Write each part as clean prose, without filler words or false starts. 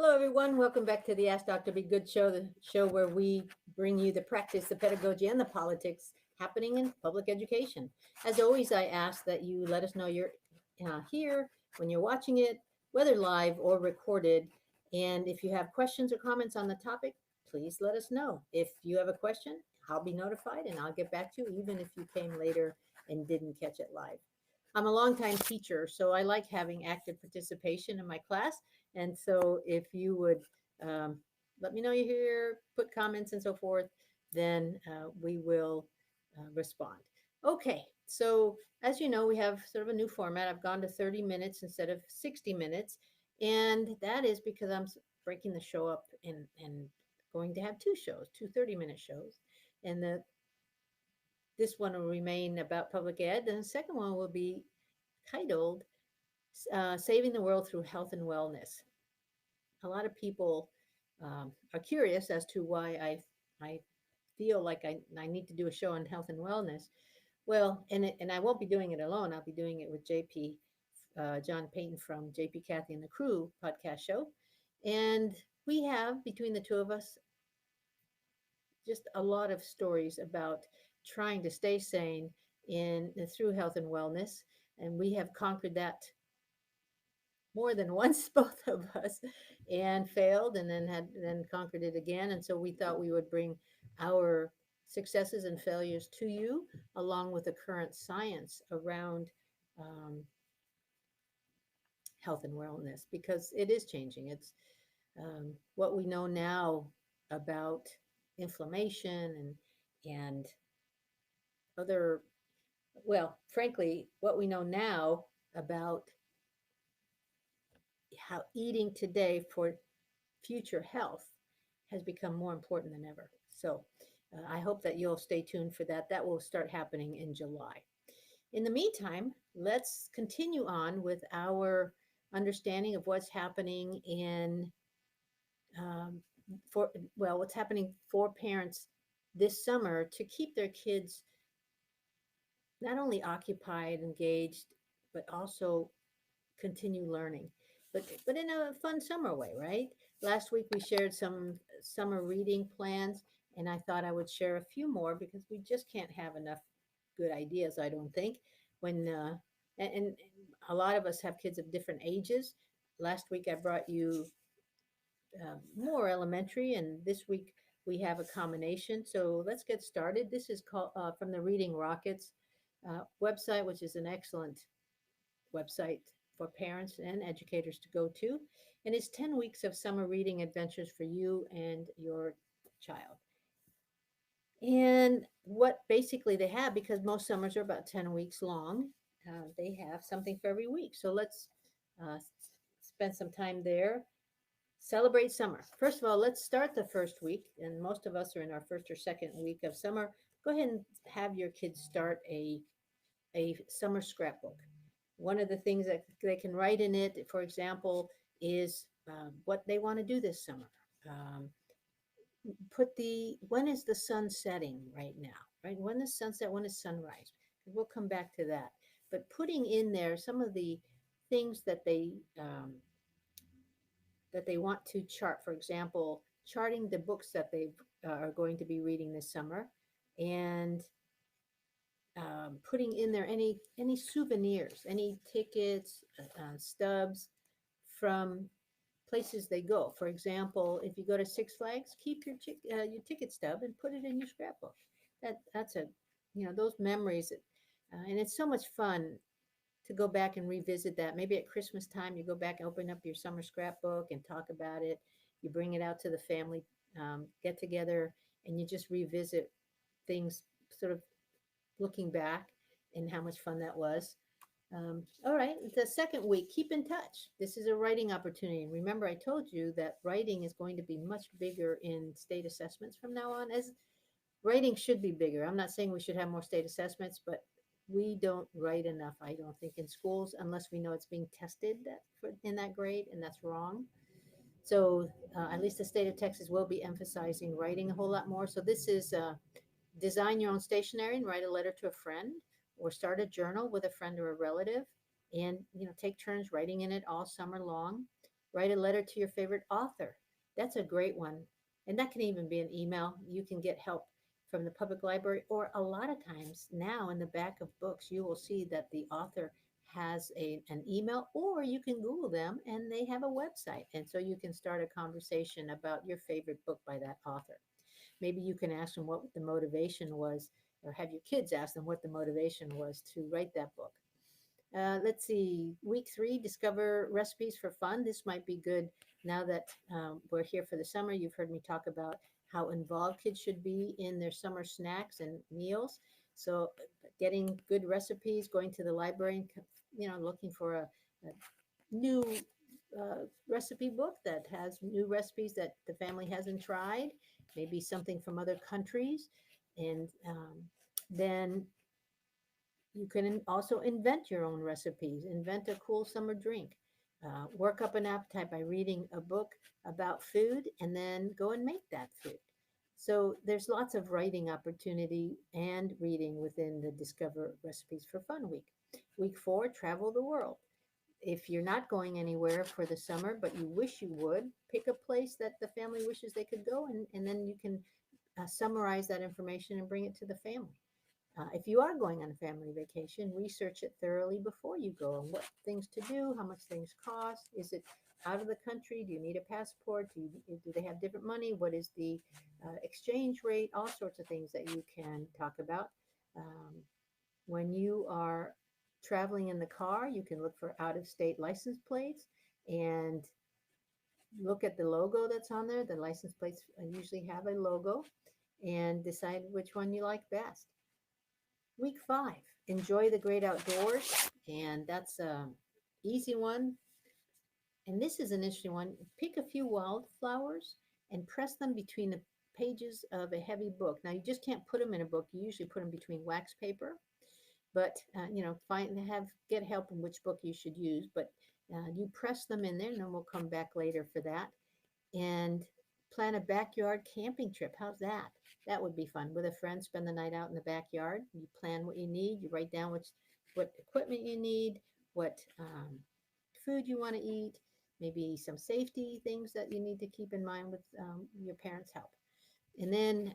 Hello, everyone. Welcome back to the Ask Dr. Be Good show, the show where we bring you the practice, the pedagogy, and the politics happening in public education. As always, I ask that you let us know you're here when you're watching it, whether live or recorded. And if you have questions or comments on the topic, please let us know. If you have a question, I'll be notified and I'll get back to you, even if you came later and didn't catch it live. I'm a longtime teacher, so I like having active participation in my class. And so if you would um, let me know you're here, put comments and so forth, then we will respond. Okay, so as you know, we have sort of a new format. I've gone to 30 minutes instead of 60 minutes. And that is because I'm breaking the show up and going to have two shows, two 30-minute shows. And this one will remain about public ed. And the second one will be titled Saving the World Through Health and Wellness. A lot of people are curious as to why I feel like I need to do a show on health and wellness. Well, and I won't be doing it alone. I'll be doing it with JP, John Payton from JP, Kathy, and the Crew podcast show. And we have, between the two of us, just a lot of stories about trying to stay sane in through health and wellness. And we have conquered that more than once, both of us, and failed, and then conquered it again. And so we thought we would bring our successes and failures to you, along with the current science around um, health and wellness, because it is changing. It's what we know now about inflammation and other, well, frankly, what we know now about how eating today for future health has become more important than ever. So I hope that you'll stay tuned for that. That will start happening in July. In the meantime, let's continue on with our understanding of what's happening in um, what's happening for parents this summer to keep their kids not only occupied, engaged, but also continue learning, but in a fun summer way, right? Last week we shared some summer reading plans, and I thought I would share a few more because we just can't have enough good ideas, I don't think. When and a lot of us have kids of different ages. Last week I brought you more elementary, and this week we have a combination. So let's get started. This is called from the Reading Rockets website, which is an excellent website for parents and educators to go to. And it's 10 weeks of summer reading adventures for you and your child. And what basically they have, because most summers are about 10 weeks long, they have something for every week. So let's uh, spend some time there. Celebrate summer. First of all, let's start the first week. And most of us are in our first or second week of summer. Go ahead and have your kids start a summer scrapbook. One of the things that they can write in it, for example, is what they want to do this summer. Um, put when is the sun setting right now, right? When is sunset? When is sunrise? We'll come back to that. But putting in there some of the things that they want to chart. For example, charting the books that they are going to be reading this summer, and putting in there any souvenirs, any tickets, stubs from places they go. For example, if you go to Six Flags, keep your ticket stub and put it in your scrapbook. That's a those memories, and it's so much fun to go back and revisit that. Maybe at Christmas time, you go back and open up your summer scrapbook and talk about it. You bring it out to the family get together, and you just revisit things, sort of looking back and how much fun that was. All right, the second week, keep in touch. This is a writing opportunity. And remember, I told you that writing is going to be much bigger in state assessments from now on, as writing should be bigger. I'm not saying we should have more state assessments, but we don't write enough, I don't think, in schools unless we know it's being tested in that grade, and that's wrong. So at least the state of Texas will be emphasizing writing a whole lot more. So this is design your own stationery and write a letter to a friend, or start a journal with a friend or a relative, and take turns writing in it all summer long. Write a letter to your favorite author. That's a great one. And that can even be an email. You can get help from the public library, or a lot of times now in the back of books, you will see that the author has an email, or you can Google them and they have a website. And so you can start a conversation about your favorite book by that author. Maybe you can ask them what the motivation was, or have your kids ask them what the motivation was to write that book. Let's see, week 3, discover recipes for fun. This might be good now that we're here for the summer. You've heard me talk about how involved kids should be in their summer snacks and meals. So, getting good recipes, going to the library, and looking for a new recipe book that has new recipes that the family hasn't tried, maybe something from other countries, and then you can also invent your own recipes, invent a cool summer drink, work up an appetite by reading a book about food, and then go and make that food. So there's lots of writing opportunity and reading within the Discover Recipes for Fun week. Week 4, travel the world. If you're not going anywhere for the summer, but you wish you would, pick a place that the family wishes they could go, and then you can summarize that information and bring it to the family. If you are going on a family vacation, research it thoroughly before you go, and what things to do, how much things cost. Is it out of the country? Do you need a passport? Do they have different money? What is the exchange rate? All sorts of things that you can talk about. Um, when you are traveling in the car, you can look for out of state license plates and look at the logo that's on there. The license plates usually have a logo, and decide which one you like best. Week 5, enjoy the great outdoors. And that's an easy one. And this is an interesting one. Pick a few wildflowers and press them between the pages of a heavy book. Now, you just can't put them in a book. You usually put them between wax paper. But, get help in which book you should use. But you press them in there, and then we'll come back later for that. And plan a backyard camping trip. How's that? That would be fun. With a friend, spend the night out in the backyard. You plan what you need. You write down what equipment you need, what food you want to eat, maybe some safety things that you need to keep in mind with your parents' help. And then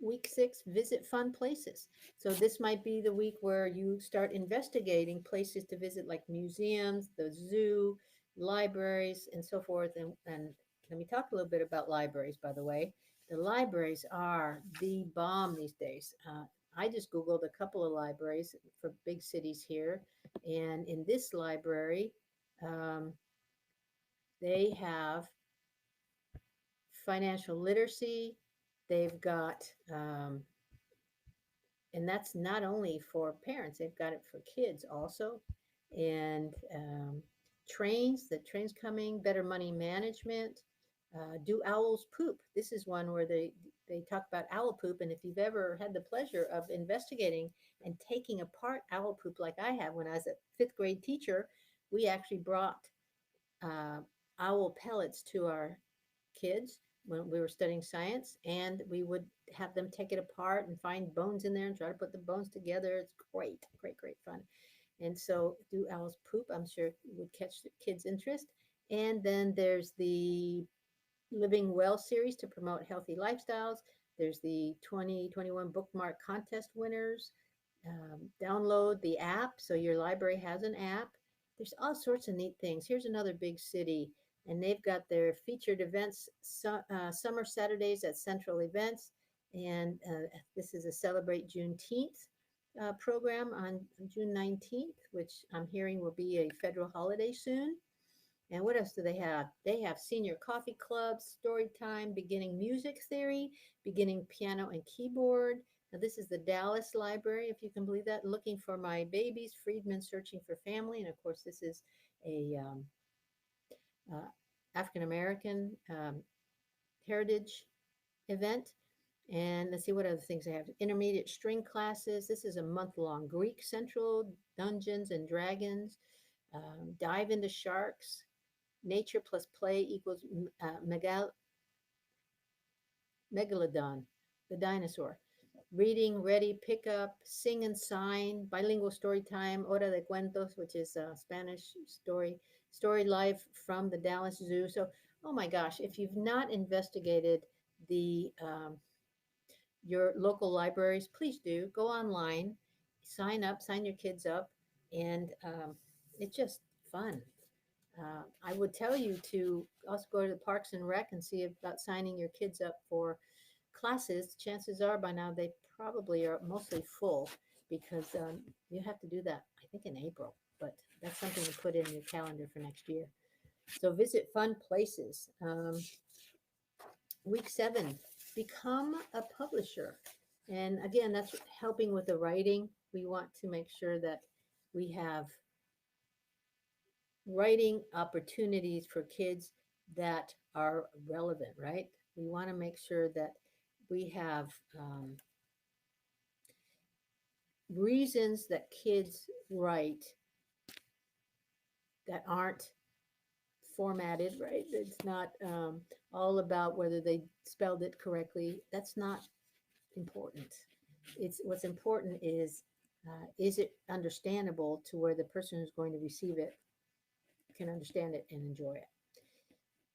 week 6, visit fun places. So this might be the week where you start investigating places to visit, like museums, the zoo, libraries, and so forth. And let me talk a little bit about libraries, by the way. The libraries are the bomb these days. I just Googled a couple of libraries for big cities here. And in this library, um, they have financial literacy. They've got and that's not only for parents, they've got it for kids also. And trains, the train's coming, better money management. Do owls poop? This is one where they talk about owl poop. And if you've ever had the pleasure of investigating and taking apart owl poop, like I have when I was a 5th grade teacher, we actually brought uh, owl pellets to our kids when we were studying science, and we would have them take it apart and find bones in there and try to put the bones together. It's great, great, great fun. And so, do owls poop? I'm sure would catch the kids' interest. And then there's the Living Well series to promote healthy lifestyles. There's the 2021 bookmark contest winners. Download the app so your library has an app. There's all sorts of neat things. Here's another big city, and they've got their featured events, summer Saturdays at Central Events. And this is a Celebrate Juneteenth program on June 19th, which I'm hearing will be a federal holiday soon. And what else do they have? They have senior coffee clubs, story time, beginning music theory, beginning piano and keyboard. Now, this is the Dallas Library, if you can believe that. Looking for my babies, Friedman searching for family. And of course, this is a African American heritage event. And let's see what other things they have. Intermediate string classes. This is a month-long Greek Central, Dungeons and Dragons, dive into sharks, nature plus play equals megalodon, the dinosaur. reading, ready, pick up, sing and sign, bilingual story time, hora de cuentos, which is a Spanish story live from the Dallas Zoo. So, oh my gosh, if you've not investigated the your local libraries, please do go online, sign up, sign your kids up, and it's just fun. I would tell you to also go to the Parks and Rec and see about signing your kids up for classes. Chances are by now they probably are mostly full because you have to do that, I think, in April. But that's something to put in your calendar for next year. So visit fun places. Week 7, become a publisher. And again, that's helping with the writing. We want to make sure that we have writing opportunities for kids that are relevant, right? We want to make sure that we have reasons that kids write that aren't formatted, right? It's not all about whether they spelled it correctly. That's not important. It's what's important is it understandable to where the person who's going to receive it can understand it and enjoy it.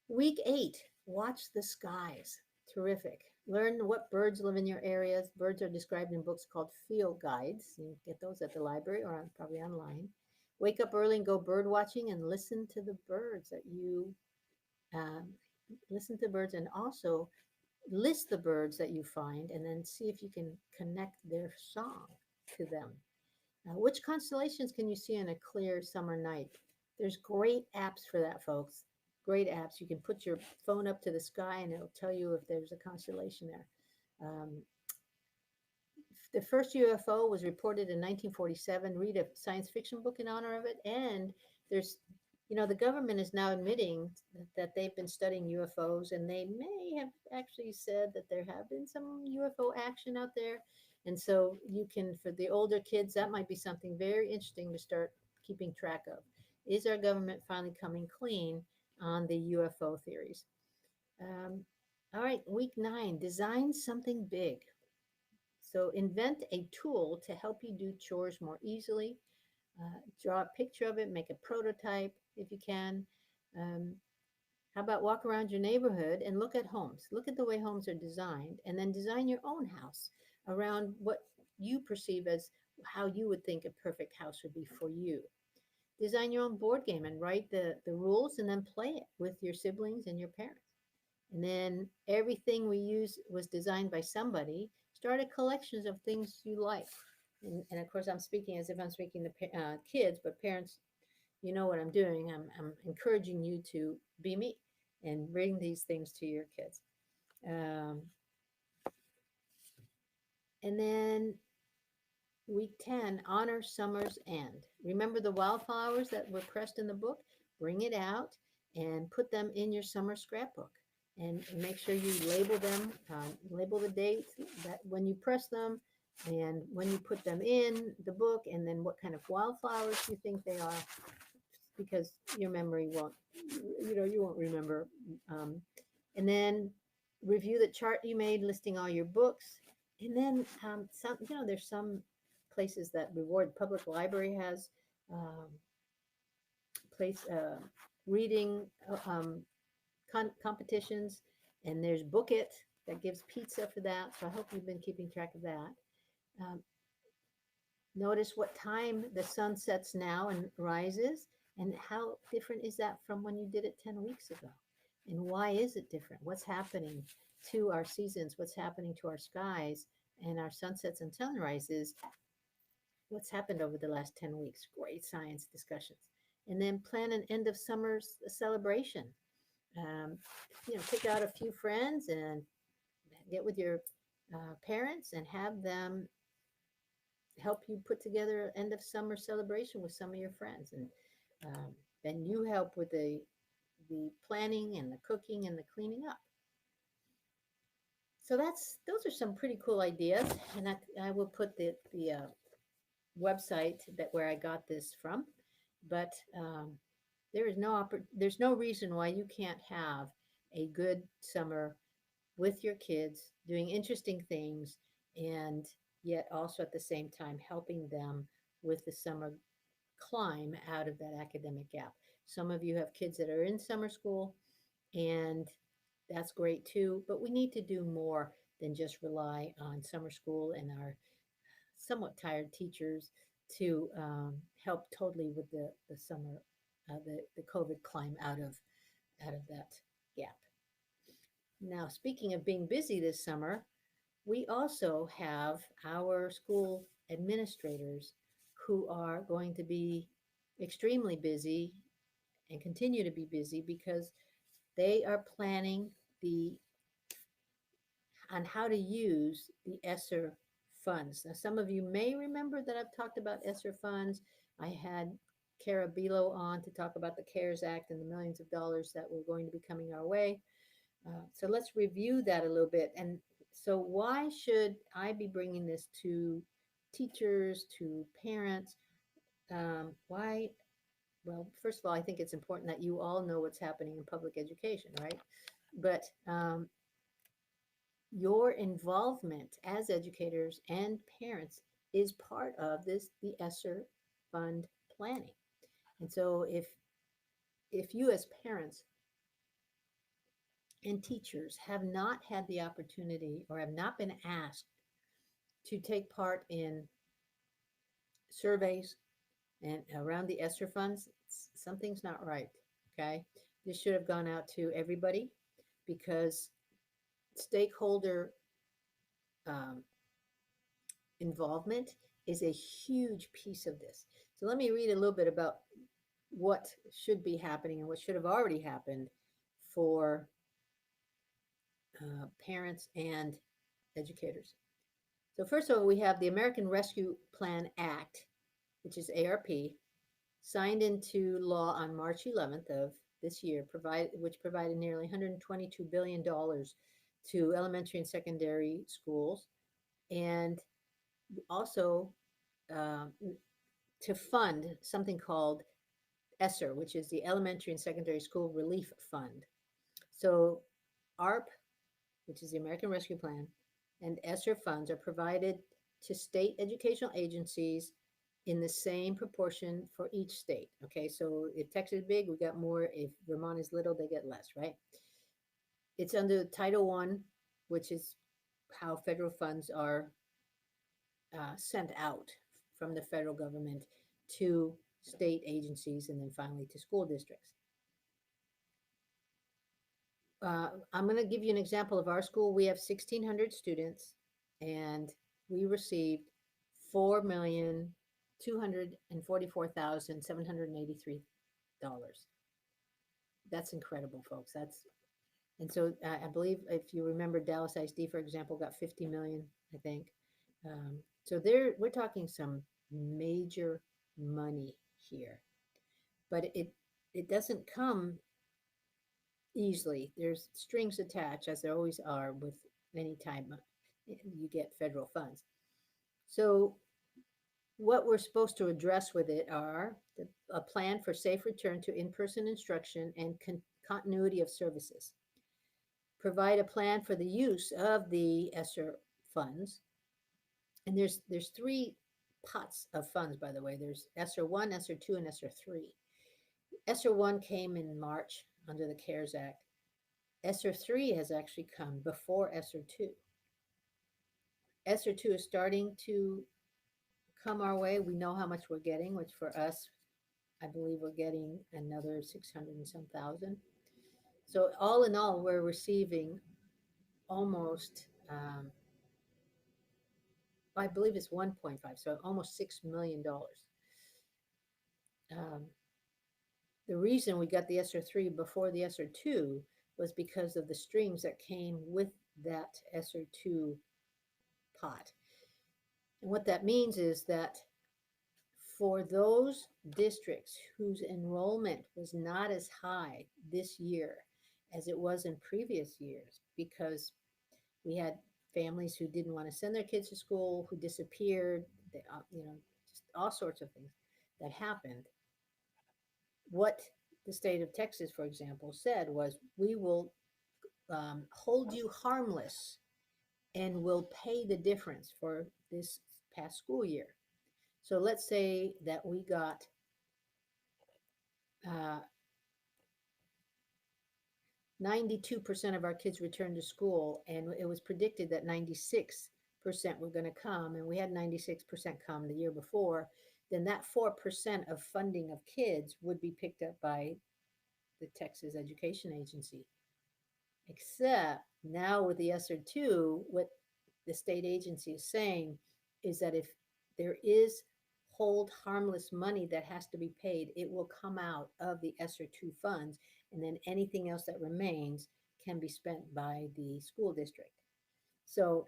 Week 8, watch the skies. Terrific. Learn what birds live in your areas. Birds are described in books called field guides. You get those at the library or probably online. Wake up early and go bird watching and listen to the birds that you um, listen to birds, and also list the birds that you find and then see if you can connect their song to them. Which constellations can you see on a clear summer night? There's great apps for that, folks. Great apps. You can put your phone up to the sky and it'll tell you if there's a constellation there. Um, the first UFO was reported in 1947. Read a science fiction book in honor of it. And there's, the government is now admitting that they've been studying UFOs, and they may have actually said that there have been some UFO action out there. And so you can, for the older kids, that might be something very interesting to start keeping track of. Is our government finally coming clean on the UFO theories? All right, week 9, design something big. So invent a tool to help you do chores more easily. Draw a picture of it, make a prototype if you can. Um, how about walk around your neighborhood and look at homes? Look at the way homes are designed, and then design your own house around what you perceive as how you would think a perfect house would be for you. Design your own board game and write the rules, and then play it with your siblings and your parents. And then everything we use was designed by somebody. Start a collection of things you like. And of course, I'm speaking as if I'm speaking to kids, but parents, you know what I'm doing. I'm encouraging you to be me and bring these things to your kids. Um, and then week 10, honor summer's end. Remember the wildflowers that were pressed in the book? Bring it out and put them in your summer scrapbook. And make sure you label them, label the date that when you press them, and when you put them in the book, and then what kind of wildflowers you think they are, because your memory won't, you won't remember. And then review the chart you made listing all your books. And then there's some places that reward. Public library has um, place reading competitions, and there's Book It that gives pizza for that. So I hope you've been keeping track of that. Um, Notice what time the sun sets now and rises, and how different is that from when you did it 10 weeks ago? And why is it different? What's happening to our seasons? What's happening to our skies and our sunsets and sunrises? What's happened over the last 10 weeks? Great science discussions. And then plan an end of summer celebration. Pick out a few friends and get with your parents and have them help you put together an end of summer celebration with some of your friends. And then you help with the planning and the cooking and the cleaning up. So those are some pretty cool ideas, and I will put the website where I got this from. But there's no reason why you can't have a good summer with your kids doing interesting things and yet also at the same time helping them with the summer climb out of that academic gap. Some of you have kids that are in summer school, and that's great too, but we need to do more than just rely on summer school and our somewhat tired teachers to help totally with the summer, the COVID climb out of that gap. Now, speaking of being busy this summer, we also have our school administrators who are going to be extremely busy and continue to be busy because they are planning the on how to use the ESSER funds. Now, some of you may remember that I've talked about ESSER funds. I had Cara Bilo on to talk about the CARES Act and the millions of dollars that were going to be coming our way. So let's review that a little bit. And so, why should I be bringing this to teachers, to parents? Why? Well, first of all, I think it's important that you all know what's happening in public education, right? But your involvement as educators and parents is part of this, the ESSER fund planning. And so, if you as parents and teachers have not had the opportunity or have not been asked to take part in surveys and around the ESSER funds, something's not right. Okay. This should have gone out to everybody because stakeholder um, involvement is a huge piece of this. So let me read a little bit about what should be happening and what should have already happened for parents and educators. So first of all, we have the American Rescue Plan Act, which is ARP, signed into law on March 11th of this year, which provided nearly $122 billion to elementary and secondary schools, and also um, to fund something called ESSER, which is the Elementary and Secondary School Relief Fund. So ARP, which is the American Rescue Plan, and ESSER funds are provided to state educational agencies in the same proportion for each state. Okay, so if Texas is big, we got more. If Vermont is little, they get less, right? It's under Title I, which is how federal funds are sent out from the federal government to state agencies and then finally to school districts. I'm going to give you an example of our school. We have 1,600 students, and we received $4,244,783. That's incredible, folks. And so I believe if you remember Dallas ISD, for example, got 50 million, I think. So we're talking some major money here, but it doesn't come easily. There's strings attached, as there always are with any time you get federal funds. So what we're supposed to address with it are a plan for safe return to in-person instruction and continuity of services. Provide a plan for the use of the ESSER funds. And there's three pots of funds, by the way. There's ESSER 1, ESSER 2, and ESSER 3. ESSER 1 came in March under the CARES Act. ESSER 3 has actually come before ESSER 2. ESSER 2 is starting to come our way. We know how much we're getting, which for us, I believe we're getting another 600 and some thousand. So all in all, we're receiving almost, I believe it's 1.5, so almost $6 million. The reason we got the ESSER 3 before the ESSER 2 was because of the strings that came with that ESSER 2 pot. And what that means is that for those districts whose enrollment was not as high this year as it was in previous years, because we had families who didn't want to send their kids to school, who disappeared, just all sorts of things that happened. What the state of Texas, for example, said was, we will hold you harmless and will pay the difference for this past school year. So let's say that we got uh, 92% of our kids returned to school, and it was predicted that 96% were going to come, and we had 96% come the year before, then that 4% of funding of kids would be picked up by the Texas Education Agency. Except now with the ESSER 2, what the state agency is saying is that if there is hold harmless money that has to be paid, it will come out of the ESSER 2 funds, and then anything else that remains can be spent by the school district. So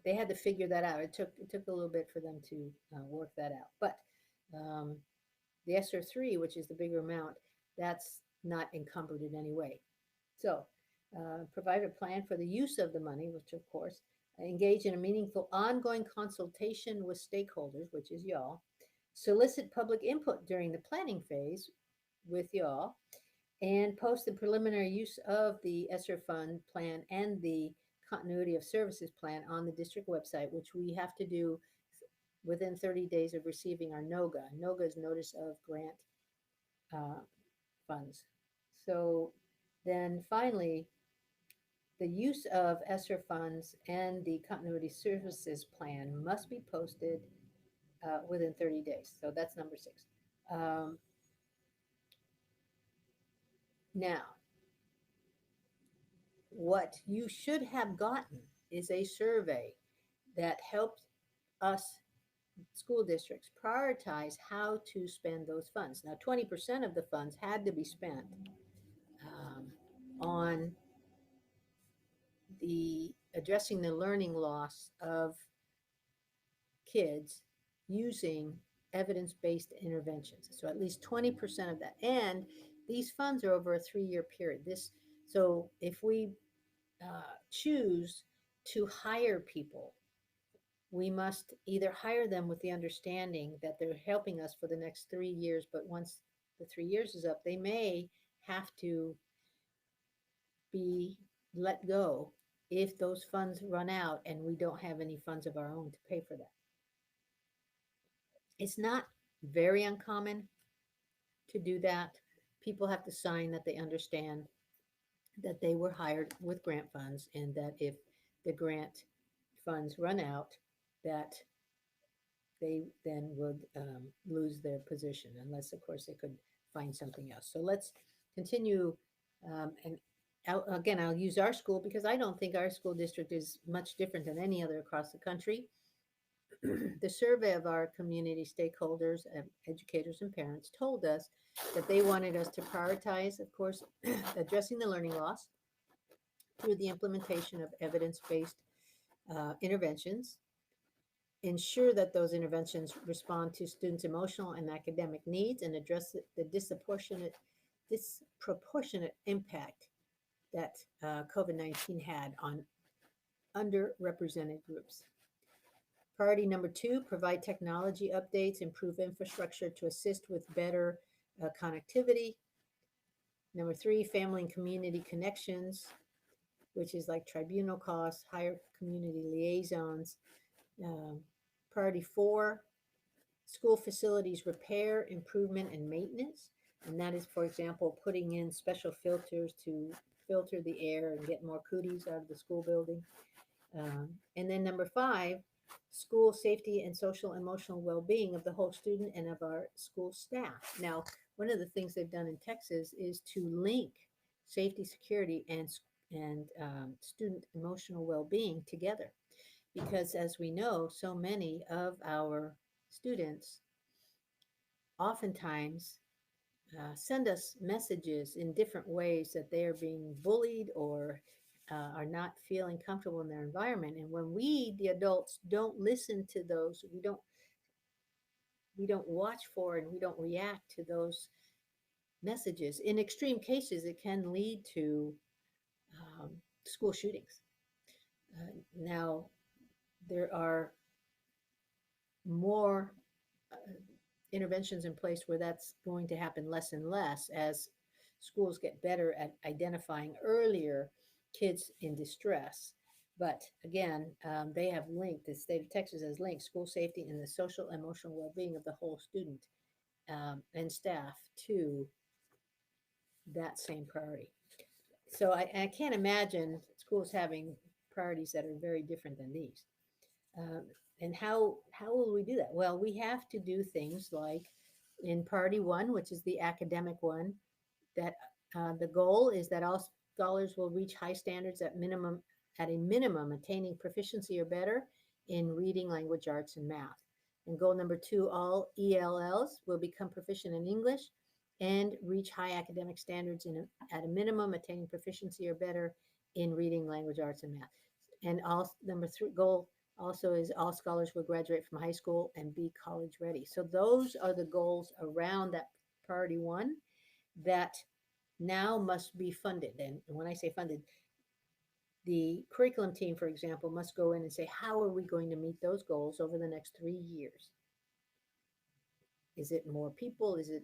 they had to figure that out. It took a little bit for them to work that out. But um, the ESSER 3, which is the bigger amount, that's not encumbered in any way. So provide a plan for the use of the money, which of course, engage in a meaningful ongoing consultation with stakeholders, which is y'all, solicit public input during the planning phase with y'all, and post the preliminary use of the ESSER fund plan and the continuity of services plan on the district website, which we have to do within 30 days of receiving our NOGA. NOGA is Notice of Grant funds. So then finally, the use of ESSER funds and the continuity services plan must be posted within 30 days. So that's number 6. Now, what you should have gotten is a survey that helped us school districts prioritize how to spend those funds. Now, 20% of the funds had to be spent on the addressing the learning loss of kids using evidence-based interventions. So at least 20% of that. And these funds are over a 3-year period. So if we choose to hire people, we must either hire them with the understanding that they're helping us for the next 3 years, but once the 3 years is up, they may have to be let go if those funds run out and we don't have any funds of our own to pay for that. It's not very uncommon to do that. People have to sign that they understand that they were hired with grant funds and that if the grant funds run out, that they then would lose their position, unless, of course, they could find something else. So let's continue. And again, I'll use our school because I don't think our school district is much different than any other across the country. The survey of our community stakeholders, educators, and parents told us that they wanted us to prioritize, of course, addressing the learning loss through the implementation of evidence-based interventions, ensure that those interventions respond to students' emotional and academic needs, and address the disproportionate impact that COVID-19 had on underrepresented groups. Priority number 2, provide technology updates, improve infrastructure to assist with better connectivity. Number 3, family and community connections, which is like tribunal costs, hire community liaisons. Priority 4, school facilities repair, improvement, and maintenance. And that is, for example, putting in special filters to filter the air and get more cooties out of the school building. And then number 5, school safety and social emotional well-being of the whole student and of our school staff. Now, one of the things they've done in Texas is to link safety, security, and student emotional well-being together. Because as we know, so many of our students oftentimes send us messages in different ways that they are being bullied or are not feeling comfortable in their environment. And when we, the adults, don't listen to those, we don't watch for and we don't react to those messages. In extreme cases, it can lead to school shootings. Now, there are more interventions in place where that's going to happen less and less as schools get better at identifying earlier kids in distress. But again, they have linked, the state of Texas has linked school safety and the social emotional well-being of the whole student and staff to that same priority. So I can't imagine schools having priorities that are very different than these. Um, and how will we do that? Well, we have to do things like in priority one, which is the academic one, that the goal is that all scholars will reach high standards at a minimum, attaining proficiency or better in reading, language arts, and math. And goal number two, all ELLs will become proficient in English and reach high academic standards at a minimum, attaining proficiency or better in reading, language arts, and math. And all number three goal also is all scholars will graduate from high school and be college ready. So those are the goals around that priority one that now must be funded. And when I say funded, the curriculum team, for example, must go in and say, how are we going to meet those goals over the next 3 years? Is it more people? Is it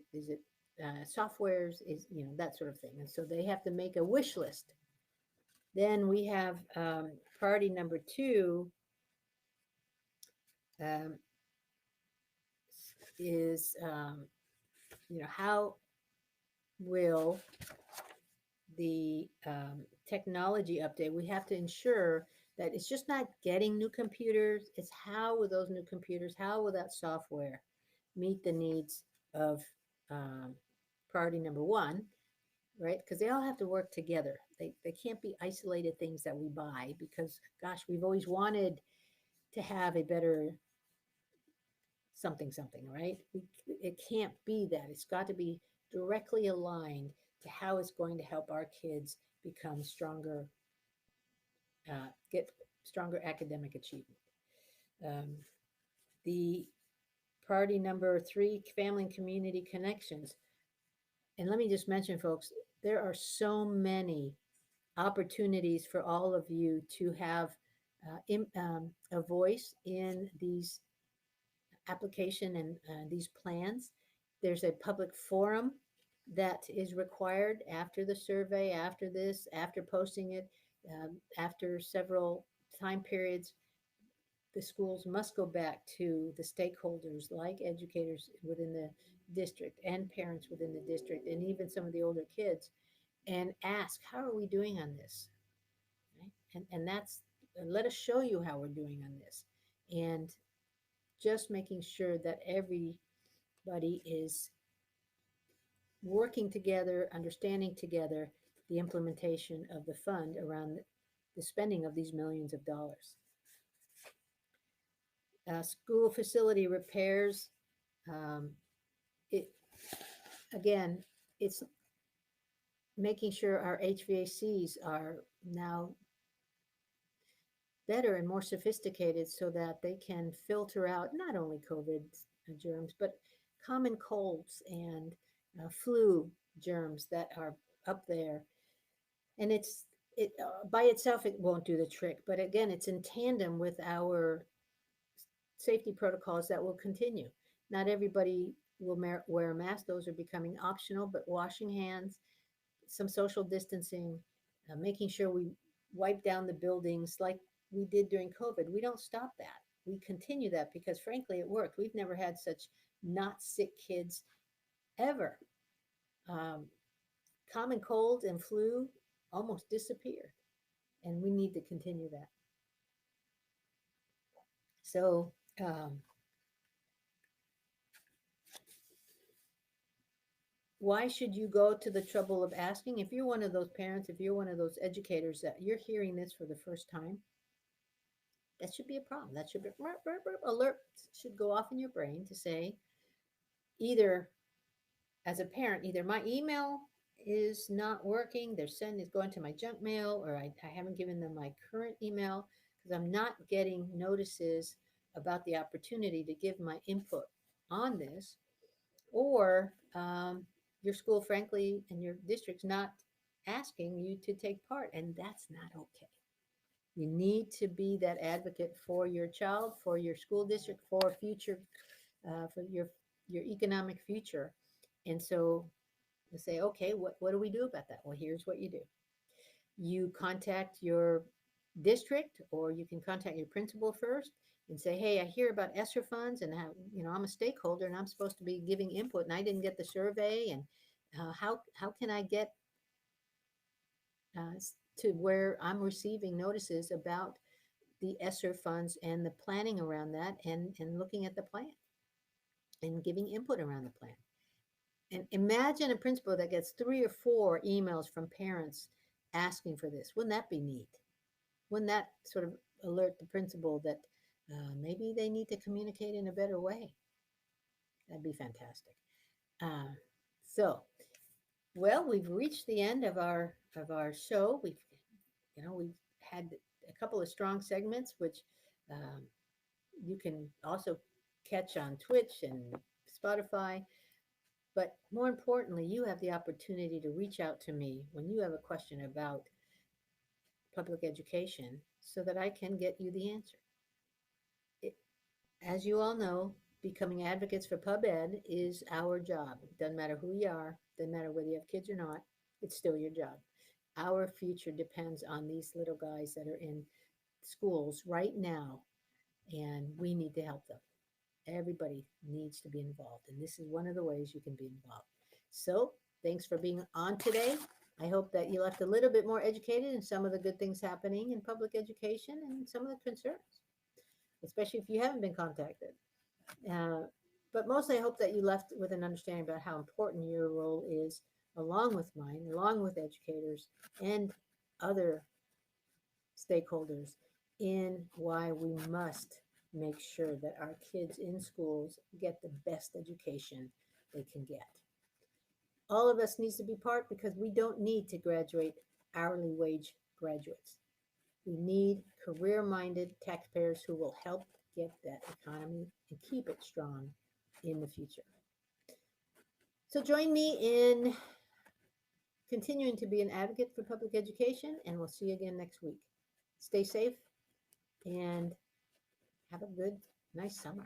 softwares? Is that sort of thing? And so they have to make a wish list. Then we have priority number two um, is how will the technology update, we have to ensure that it's just not getting new computers, it's how will those new computers, how will that software meet the needs of um, priority number one, right? Because they all have to work together. They can't be isolated things that we buy because, gosh, we've always wanted to have a better something, something, right? It can't be that. It's got to be directly aligned to how it's going to help our kids become stronger, get stronger academic achievement. Um, the priority number three, family and community connections. And let me just mention, folks, there are so many opportunities for all of you to have a voice in these application and these plans. There's a public forum that is required after the survey, after this, after posting it, after several time periods. The schools must go back to the stakeholders like educators within the district and parents within the district and even some of the older kids and ask, how are we doing on this? Right? And that's, let us show you how we're doing on this. And just making sure that everybody is working together, understanding together the implementation of the fund around the spending of these millions of dollars. School facility repairs. It again, it's making sure our HVACs are now better and more sophisticated so that they can filter out not only COVID germs, but common colds and flu germs that are up there. And it by itself, it won't do the trick. But again, it's in tandem with our safety protocols that will continue. Not everybody will wear a mask. Those are becoming optional, but washing hands, some social distancing, making sure we wipe down the buildings like we did during COVID. We don't stop that. We continue that because, frankly, it worked. We've never had such not sick kids ever. Um, Common cold and flu almost disappeared, and we need to continue that. So, why should you go to the trouble of asking? If you're one of those parents, if you're one of those educators that you're hearing this for the first time, that should be a problem. That should be alert should go off in your brain to say, either as a parent, either my email is not working, they're sending is going to my junk mail, or I haven't given them my current email because I'm not getting notices about the opportunity to give my input on this, or your school, frankly, and your district's not asking you to take part, and that's not okay. You need to be that advocate for your child, for your school district, for future, for your economic future. And so you say, okay, what do we do about that? Well, here's what you do. You contact your district, or you can contact your principal first and say, hey, I hear about ESSER funds, and how, I'm a stakeholder and I'm supposed to be giving input and I didn't get the survey, and how can I get to where I'm receiving notices about the ESSER funds and the planning around that, and looking at the plan and giving input around the plan. And imagine a principal that gets 3 or 4 emails from parents asking for this. Wouldn't that be neat? Wouldn't that sort of alert the principal that maybe they need to communicate in a better way? That'd be fantastic. Uh, so, well, we've reached the end of our show. We've had a couple of strong segments, which um, you can also catch on Twitch and Spotify. But more importantly, you have the opportunity to reach out to me when you have a question about public education so that I can get you the answer. As you all know, becoming advocates for pub ed is our job. It doesn't matter who you are, doesn't matter whether you have kids or not, it's still your job. Our future depends on these little guys that are in schools right now, and we need to help them. Everybody needs to be involved, and this is one of the ways you can be involved. So, thanks for being on today. I hope that you left a little bit more educated in some of the good things happening in public education and some of the concerns, especially if you haven't been contacted. Uh, but mostly, I hope that you left with an understanding about how important your role is, along with mine, along with educators and other stakeholders, in why we must make sure that our kids in schools get the best education they can get. All of us needs to be part, because we don't need to graduate hourly wage graduates. We need career-minded taxpayers who will help get that economy and keep it strong in the future. So join me in continuing to be an advocate for public education, and we'll see you again next week. Stay safe and have a good, nice summer.